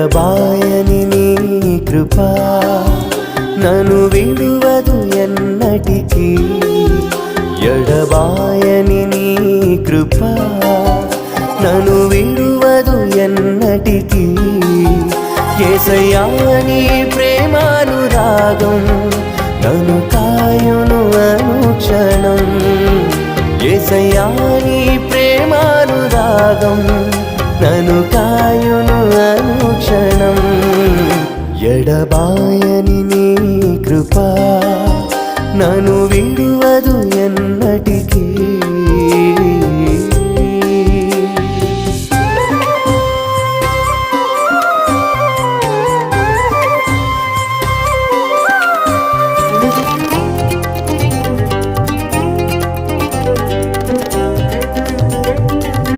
ఎడబాయని నీ కృపా నన్ను విడువదు ఎన్నటికీ ఎడబాయని నీ కృపా నన్ను విడువదు ఎన్నటికీ యేసయ్యా నీ ప్రేమానురాగం నన్ను కాయును అనుక్షణం యేసయ్యా నీ ప్రేమానురాగం నన్ను కాయును అనుక్షణం ఎడబాయని నీ కృపా నన్ను విడువదు